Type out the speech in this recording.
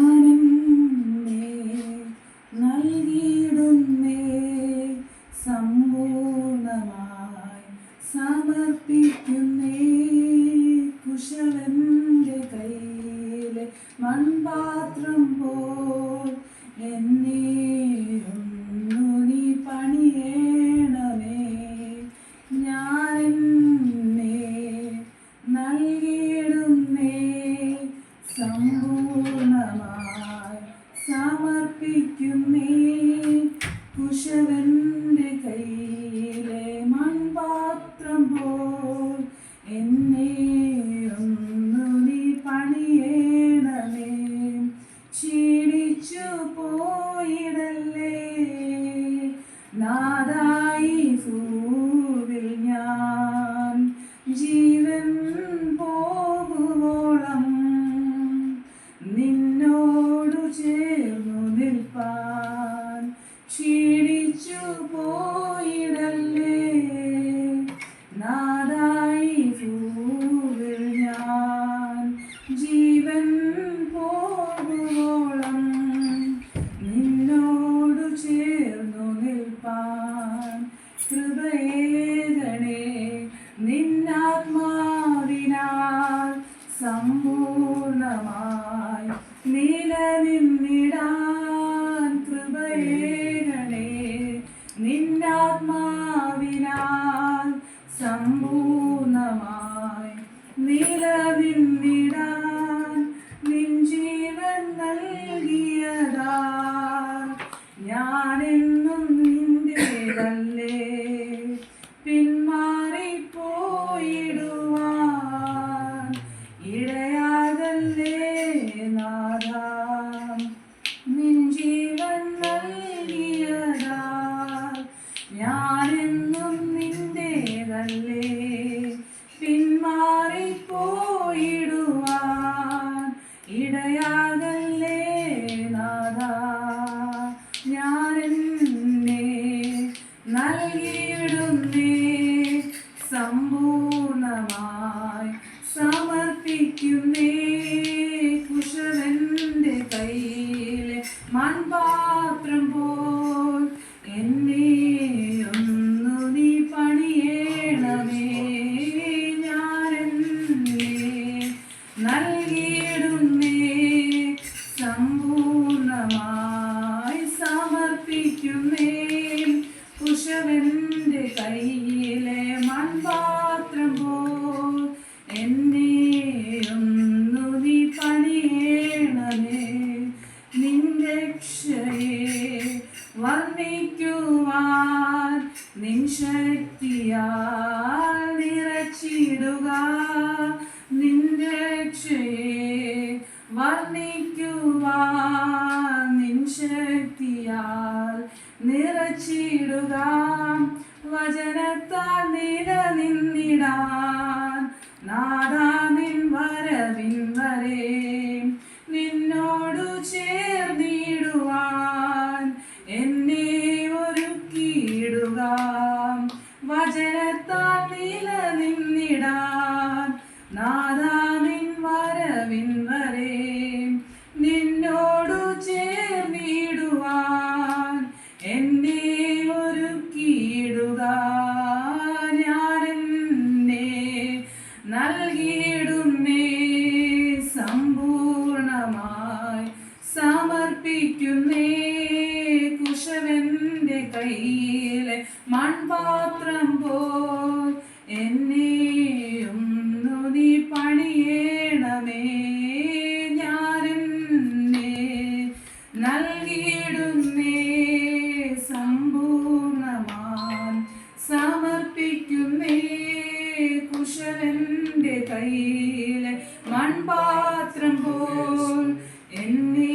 ഞാനെന്നെ നൽകിയിടുന്നേ സമ്പൂർണമായി സമർപ്പിക്കുന്നേ കുശവന്റെ കയ്യിലെ മൺപാത്രം പോൽ എന്നെയൊന്നു നീ പണിയേണമേ. ഞാനെന്നെ നൽകിയിടുന്നേ സമ്പൂർണമായി സമർപ്പിക്കുന്നേ കുശവന്റെ കയ്യിലെ മൺപാത്രം പോൽ എന്നെയൊന്നു നീ പണിയേണമേ. ക്ഷീണിച്ചു പോയിടല്ലേ നാദായി ഭൂവിൽ ഞാൻ ജീവൻ പോകുവോളം നിന്നോടു ചേർന്നു നിൽപ്പാൻ. ക്ഷീണിച്ചു പോയിടല്ലേ നാദായി ഭൂവിൽ ഞാൻ ജീവൻ പോകുവോളം നിന്നോടു ചേർന്നു നിൽപ്പാൻ. കൃപയേകണേ നിന്നാത്മാവിനാൽ സമ്പൂർണമായി നിലനിന്നിടാൻ. കൃപയേകണേ നിന്നാത്മാവിനാൽ സമ്പൂർണമായി നിലനിന്നിടാൻ. നിൻ ജീവൻ നൽകിയതാൽ ഞാനെന്നും നിന്റേതല്ലേ. പിന്മാറിപ്പോയിടുവാൻ ഇടയാകല്ലേ നാഥാ. നിൻ ജീവൻ നൽകിയതാൽ ഞാനെന്നും നിന്റേതല്ലേ. പിന്മാറിപ്പോയിടുവാൻ ഇടയാകല്ലേ നാഥാ. ഞാനെന്നെ നൽകിയിടുന്നേ സമ്പൂർണമായി സമർപ്പിക്കുന്നേ കുശവന്റെ കയ്യിലെ മൺപാത്രം പോൽ എന്നെയൊന്നു നീ പണിയേണമേ. ഞാനെന്നെ നൽകിയിടുന്നേ സമ്പൂർണമായി സമർപ്പിക്കുന്നേ കുശവന്റെ കയ്യിലെ മൺപാത്രം പോൽ എന്നെയൊന്നു നീ പണിയേണമേ. നിൻ രക്ഷയെ വർണ്ണിക്കുവാൻ നിൻ ശക്തിയാൽ നിറച്ചിടുക. നിൻ രക്ഷയെ വർണ്ണിക്കുവാൻ നിൻ ശക്തിയാൽ നിറച്ചിടുക. വചനത്താൽ നിലനിന്നിടാൻ നാഥാ നിൻ വരവിൻ വരെ നിന്നോടു ചേർന്നിടുവാൻ എന്നെ ഒരുക്കിയിടുക. വചനത്താൽ നിലനിന്നിടാൻ നാഥാ നിൻ വരവിൻ വരെ നിന്നോടു ചേർന്നിടുവാൻ എന്നെ ഒരുക്കിയിടുക. ഞാനെന്നെ നൽകിയിടുന്നേ സമ്പൂർണമായി സമർപ്പിക്കുന്നേ കുശവന്റെ കയ്യിലെ മൺപാത്രം പോൽ എന്നെയൊന്നു നീ പണിയേണമേ. ഞാനെന്നെ നൽകിയിടുന്നേ സമ്പൂർണമായി സമർപ്പിക്കുന്നേ കുശവന്റെ കയ്യിലെ മൺപാത്രം പോൽ എന്നെ